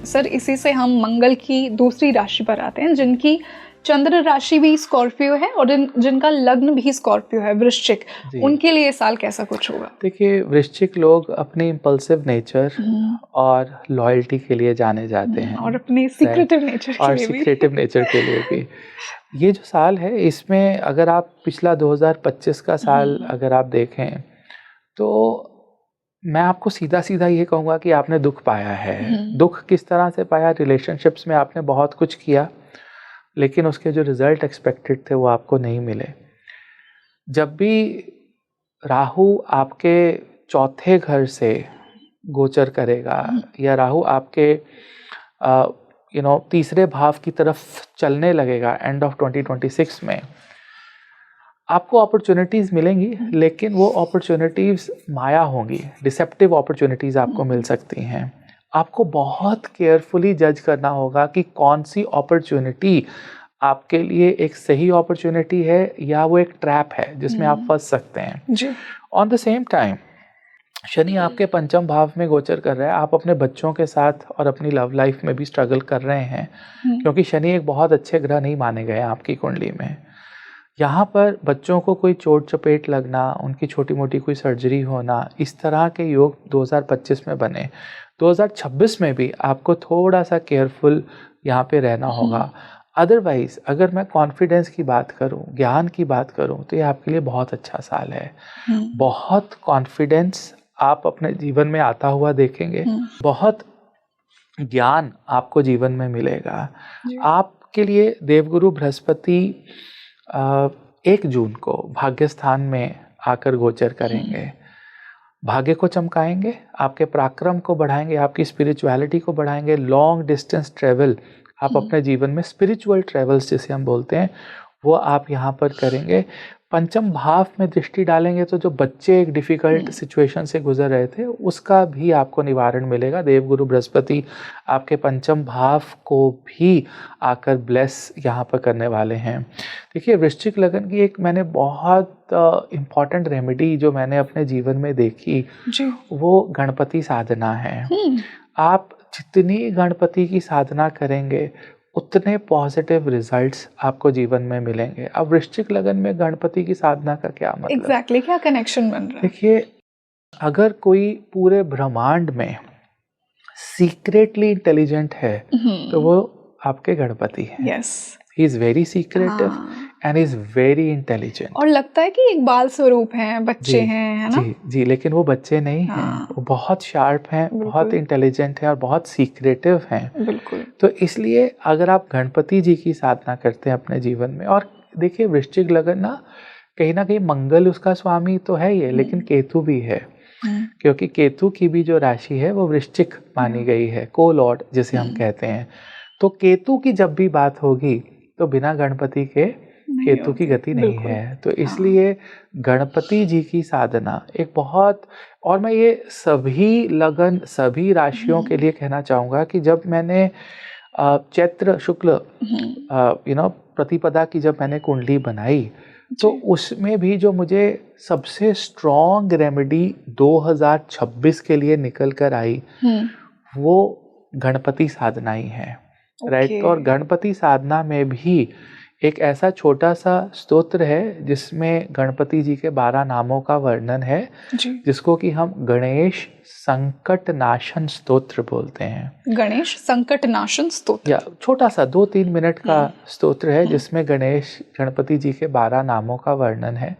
Sir इसी से हम मंगल की दूसरी राशि पर आते हैं, जिनकी चंद्र राशि भी स्कॉर्पियो है और जिनका लग्न भी स्कॉर्पियो है, वृश्चिक। उनके लिए साल कैसा कुछ होगा? देखिए, वृश्चिक लोग अपनी इम्पल्सिव नेचर और लॉयल्टी के लिए जाने जाते हैं, और अपने सीक्रेटिव नेचर के लिए भी। ये जो साल है, इसमें अगर आप पिछला 2025 का साल अगर आप देखें तो मैं आपको सीधा सीधा ये कहूँगा कि आपने दुख पाया है। दुख किस तरह से पाया? रिलेशनशिप्स में आपने बहुत कुछ किया, लेकिन उसके जो रिजल्ट एक्सपेक्टेड थे वो आपको नहीं मिले। जब भी राहु आपके चौथे घर से गोचर करेगा या राहु आपके तीसरे भाव की तरफ चलने लगेगा एंड ऑफ 2026 में, आपको अपॉर्चुनिटीज मिलेंगी, लेकिन वो अपॉर्चुनिटीज माया होंगी, डिसेप्टिव अपॉर्चुनिटीज आपको मिल सकती हैं। आपको बहुत केयरफुली जज करना होगा कि कौन सी अपॉर्चुनिटी आपके लिए एक सही अपॉर्चुनिटी है या वो एक ट्रैप है जिसमें आप फंस सकते हैं। On the same time Shani आपके पंचम भाव में गोचर कर रहा है। आप अपने बच्चों के साथ और अपनी लव लाइफ में भी स्ट्रगल कर रहे हैं, क्योंकि शनि एक बहुत अच्छे ग्रह नहीं माने गए आपकी कुंडली में। यहाँ पर बच्चों को कोई चोट चपेट लगना, उनकी छोटी मोटी कोई सर्जरी होना, इस तरह के योग 2025 में बने। 2026 में भी आपको थोड़ा सा केयरफुल यहाँ पे रहना होगा। अदरवाइज अगर मैं कॉन्फिडेंस की बात करूँ, ज्ञान की बात करूँ, तो ये आपके लिए बहुत अच्छा साल है। बहुत कॉन्फिडेंस आप अपने जीवन में आता हुआ देखेंगे, बहुत ज्ञान आपको जीवन में मिलेगा। आपके लिए देवगुरु बृहस्पति 1 जून को भाग्य स्थान में आकर गोचर करेंगे। भाग्य को चमकाएंगे, आपके पराक्रम को बढ़ाएंगे, आपकी स्पिरिचुअलिटी को बढ़ाएंगे। लॉन्ग डिस्टेंस ट्रेवल आप अपने जीवन में, स्पिरिचुअल ट्रेवल्स जिसे हम बोलते हैं, वो आप यहाँ पर करेंगे। पंचम भाव में दृष्टि डालेंगे तो जो बच्चे एक डिफ़िकल्ट सिचुएशन से गुजर रहे थे, उसका भी आपको निवारण मिलेगा। देवगुरु बृहस्पति आपके पंचम भाव को भी आकर ब्लेस यहाँ पर करने वाले हैं। देखिए, वृश्चिक लगन की एक मैंने बहुत इम्पॉर्टेंट रेमेडी जो मैंने अपने जीवन में देखी, वो गणपति साधना है। आप जितनी गणपति की साधना करेंगे उतने पॉजिटिव रिजल्ट्स आपको जीवन में मिलेंगे। अब वृश्चिक लगन में गणपति की साधना का क्या मतलब? एग्जैक्टली क्या कनेक्शन बन रहा है? देखिए, अगर कोई पूरे ब्रह्मांड में सीक्रेटली इंटेलिजेंट है तो वो आपके गणपति हैं। Yes, he is very secretive and is very intelligent. और लगता है कि एक बाल स्वरूप हैं, बच्चे हैं, है ना? जी, लेकिन वो बच्चे नहीं हैं। वो बहुत शार्प हैं, बहुत इंटेलिजेंट हैं और बहुत सीक्रेटिव हैं। बिल्कुल। तो इसलिए अगर आप गणपति जी की साधना करते हैं अपने जीवन में, और देखिए वृश्चिक लगन ना कहीं मंगल उसका स्वामी तो है ये, लेकिन केतु भी है, क्योंकि केतु की भी जो राशि है वो वृश्चिक मानी गई है, को लॉर्ड जिसे हम कहते हैं। तो केतु की जब भी बात होगी तो बिना गणपति के केतु की गति नहीं है। तो इसलिए गणपति जी की साधना एक बहुत, और मैं ये सभी लगन, सभी राशियों के लिए कहना चाहूँगा कि जब मैंने चैत्र शुक्ल प्रतिपदा की जब मैंने कुंडली बनाई, तो उसमें भी जो मुझे सबसे स्ट्रॉन्ग रेमेडी 2026 के लिए निकल कर आई वो गणपति साधना ही है। राइट। और गणपति साधना में भी एक ऐसा छोटा सा स्तोत्र है जिसमें गणपति जी के 12 नामों का वर्णन है, जिसको कि हम गणेश संकट नाशन स्तोत्र बोलते हैं। गणेश संकट नाशन स्तोत्र, या छोटा सा 2-3 मिनट का स्तोत्र है जिसमें गणपति जी के 12 नामों का वर्णन है।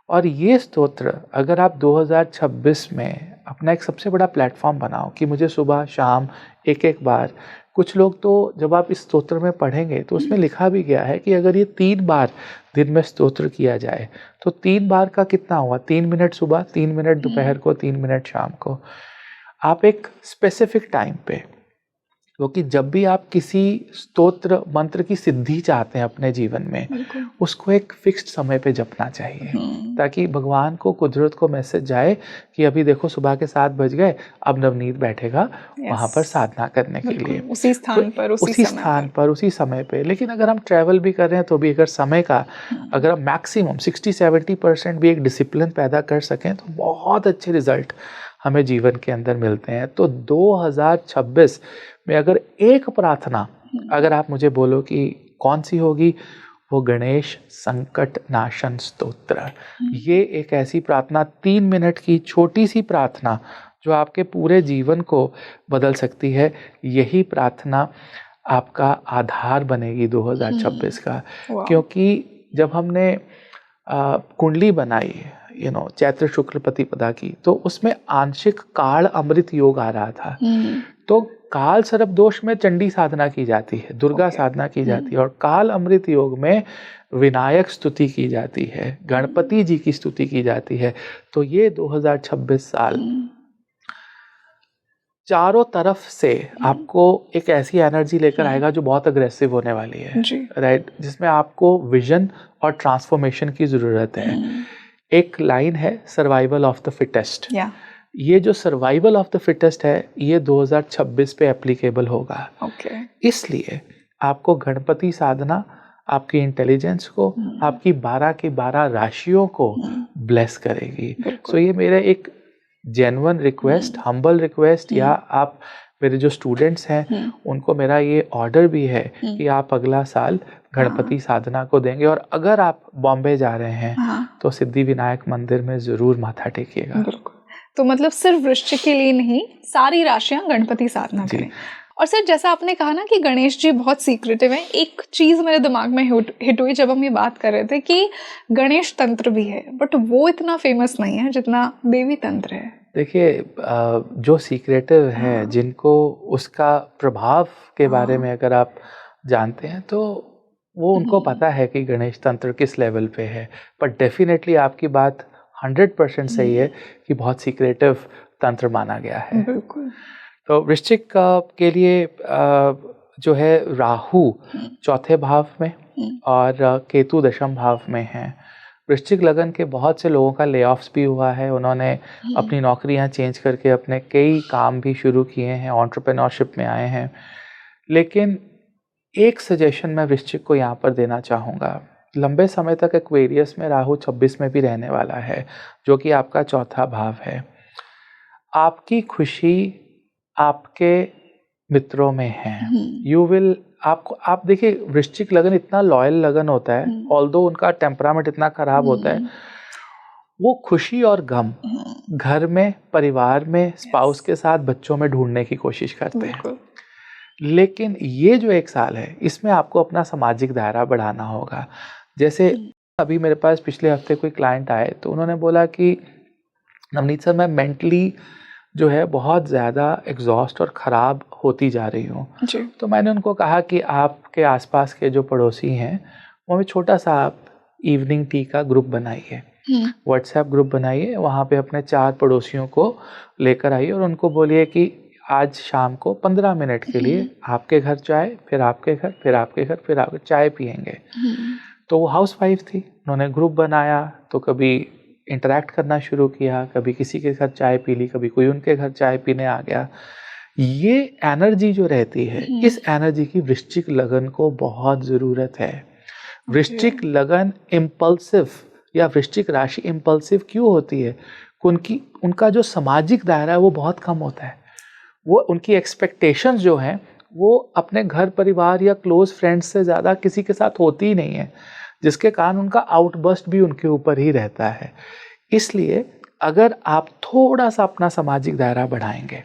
और ये स्तोत्र अगर आप 2026 में अपना एक सबसे बड़ा प्लेटफॉर्म बनाओ कि मुझे सुबह शाम एक बार, कुछ लोग तो जब आप इस स्तोत्र में पढ़ेंगे तो उसमें लिखा भी गया है कि अगर ये 3 बार दिन में स्तोत्र किया जाए तो 3 बार का कितना हुआ? 3 मिनट सुबह, 3 मिनट दोपहर को, 3 मिनट शाम को। आप एक स्पेसिफिक टाइम पे, क्योंकि जब भी आप किसी स्तोत्र मंत्र की सिद्धि चाहते हैं अपने जीवन में, उसको एक फिक्स्ड समय पे जपना चाहिए, ताकि भगवान को, कुदरत को मैसेज जाए कि अभी देखो सुबह के 7 बज गए, अब नवनीत बैठेगा वहाँ पर साधना करने के लिए, उसी स्थान पर, उसी समय पे। लेकिन अगर हम ट्रैवल भी कर रहे हैं तो भी अगर समय का, अगर हम मैक्सिमम 60-70% भी एक डिसिप्लिन पैदा कर सकें तो बहुत अच्छे रिजल्ट हमें जीवन के अंदर मिलते हैं। तो 2026 में अगर एक प्रार्थना अगर आप मुझे बोलो कि कौन सी होगी, वो गणेश संकट नाशन स्तोत्र। ये एक ऐसी प्रार्थना, 3 मिनट की छोटी सी प्रार्थना जो आपके पूरे जीवन को बदल सकती है। यही प्रार्थना आपका आधार बनेगी 2026 का। क्योंकि जब हमने कुंडली बनाई चैत्र शुक्ल प्रतिपदा की, तो उसमें आंशिक काल अमृत योग आ रहा था। तो काल सर्प दोष में चंडी साधना की जाती है, दुर्गा साधना की जाती है, और काल अमृत योग में विनायक स्तुति की जाती है, गणपति जी की स्तुति की जाती है। तो ये 2026 साल चारों तरफ से आपको एक ऐसी एनर्जी लेकर आएगा जो बहुत अग्रेसिव होने वाली है, राइट, जिसमें आपको विजन और ट्रांसफॉर्मेशन की जरूरत है। एक लाइन है, सर्वाइवल ऑफ द फिटेस्ट। ये जो सर्वाइवल ऑफ द फिटेस्ट है, ये 2026 पे एप्लीकेबल होगा। इसलिए आपको गणपति साधना आपकी इंटेलिजेंस को, आपकी 12 की 12 राशियों को ब्लेस करेगी। सो ये मेरा एक जेन्युइन रिक्वेस्ट, हम्बल रिक्वेस्ट, या आप मेरे जो स्टूडेंट्स हैं उनको मेरा ये ऑर्डर भी है कि आप अगला साल गणपति साधना को देंगे। और अगर आप बॉम्बे जा रहे हैं तो सिद्धि विनायक मंदिर में जरूर माथा टेकिएगा। तो मतलब सिर्फ वृश्चिक के लिए नहीं, सारी राशियां गणपति साधना करें। और सर, जैसा आपने कहा ना कि गणेश जी बहुत सीक्रेटिव हैं, एक चीज मेरे दिमाग में हिट हुई जब हम ये बात कर रहे थे कि गणेश तंत्र भी है, बट वो इतना फेमस नहीं है जितना देवी तंत्र है। देखिए, जो सीक्रेटिव है, जिनको उसका प्रभाव के बारे में अगर आप जानते हैं तो वो उनको पता है कि गणेश तंत्र किस लेवल पे है। पर डेफिनेटली आपकी बात 100% सही है कि बहुत सीक्रेटिव तंत्र माना गया है। बिल्कुल। तो वृश्चिक के लिए जो है राहु 4थे भाव में और केतु 10th भाव में है। वृश्चिक लगन के बहुत से लोगों का ले ऑफ्स भी हुआ है, उन्होंने अपनी नौकरियां चेंज करके अपने कई काम भी शुरू किए हैं, एंटरप्रेन्योरशिप में आए हैं। लेकिन एक सजेशन मैं वृश्चिक को यहाँ पर देना चाहूँगा। लंबे समय तक एक्वेरियस में राहु 26 में भी रहने वाला है, जो कि आपका 4था भाव है। आपकी खुशी आपके मित्रों में है। यू विल आप देखिए, वृश्चिक लगन इतना लॉयल लगन होता है, ऑल्दो उनका टेम्परामेंट इतना खराब होता है, वो खुशी और गम घर में, परिवार में, स्पाउस के साथ, बच्चों में ढूंढने की कोशिश करते हैं। लेकिन ये जो एक साल है, इसमें आपको अपना सामाजिक दायरा बढ़ाना होगा। जैसे अभी मेरे पास पिछले हफ्ते कोई क्लाइंट आए तो उन्होंने बोला कि नवनीत सर, मैं मेंटली जो है बहुत ज़्यादा एग्जॉस्ट और ख़राब होती जा रही हूँ। तो मैंने उनको कहा कि आपके आसपास के जो पड़ोसी हैं वो में छोटा सा आप इवनिंग टी का ग्रुप बनाइए, व्हाट्सएप ग्रुप बनाइए, वहाँ पे अपने 4 पड़ोसियों को लेकर आइए और उनको बोलिए कि आज शाम को 15 मिनट के लिए आपके घर चाय, फिर आपके घर, फिर आपके घर, फिर आपके चाय पियेंगे। तो वो हाउसवाइफ थी, उन्होंने ग्रुप बनाया, तो कभी इंटरैक्ट करना शुरू किया, कभी किसी के घर चाय पी ली, कभी कोई उनके घर चाय पीने आ गया। ये एनर्जी जो रहती है, इस एनर्जी की वृश्चिक लगन को बहुत ज़रूरत है। वृश्चिक लगन इम्पल्सिव या वृश्चिक राशि इम्पल्सिव क्यों होती है? उनका जो सामाजिक दायरा है वो बहुत कम होता है। वो उनकी एक्सपेक्टेशंस जो हैं वो अपने घर परिवार या क्लोज फ्रेंड्स से ज़्यादा किसी के साथ होती ही नहीं है, जिसके कारण उनका आउटबर्स्ट भी उनके ऊपर ही रहता है। इसलिए अगर आप थोड़ा सा अपना सामाजिक दायरा बढ़ाएंगे,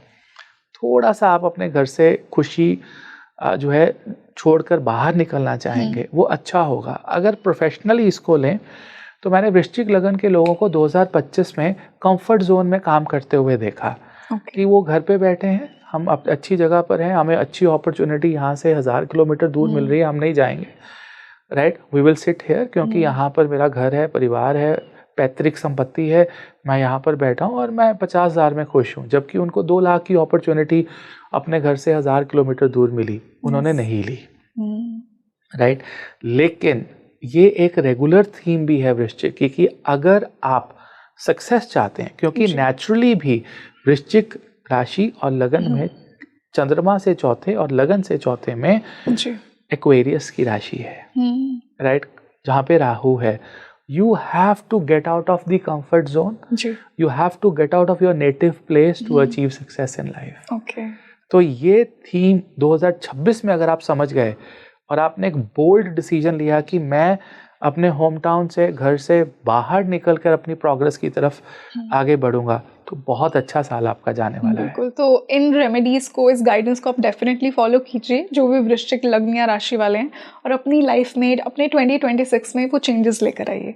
थोड़ा सा आप अपने घर से खुशी जो है छोड़कर बाहर निकलना चाहेंगे, वो अच्छा होगा। अगर प्रोफेशनली इसको लें तो मैंने वृश्चिक लगन के लोगों को 2025 में कंफर्ट जोन में काम करते हुए देखा। कि वो घर पे बैठे हैं, हम अच्छी जगह पर हैं, हमें अच्छी अपॉर्चुनिटी यहाँ से 1000 किलोमीटर दूर मिल रही है, हम नहीं जाएंगे, right, we will sit here, क्योंकि यहाँ पर मेरा घर है, परिवार है, पैतृक संपत्ति है, मैं यहाँ पर बैठा हूँ और मैं 50,000 में खुश हूँ। जबकि उनको 2 लाख की अपॉर्चुनिटी अपने घर से 1000 किलोमीटर दूर मिली, उन्होंने नहीं ली, राइट। लेकिन ये एक रेगुलर थीम भी है वृश्चिक की कि अगर आप सक्सेस चाहते हैं, क्योंकि नेचुरली भी वृश्चिक राशि और लगन में चंद्रमा से चौथे और लगन से चौथे में एक्वेरियस की राशि है, राइट, जहाँ पे राहु है। You have to get out of the comfort zone. You have to get out of your native place to achieve success in life. Okay. तो ये थीम 2026 में अगर आप समझ गए और आपने एक बोल्ड डिसीजन लिया कि मैं अपने होम टाउन से, घर से बाहर निकलकर अपनी प्रोग्रेस की तरफ आगे बढ़ूंगा, तो बहुत अच्छा साल आपका जाने वाला है। बिल्कुल। तो इन रेमेडीज को, इस गाइडेंस को आप डेफिनेटली फॉलो कीजिए, जो भी वृश्चिक लग्न या राशि वाले हैं, और अपनी लाइफ में, अपने 2026 में वो चेंजेस लेकर आइए।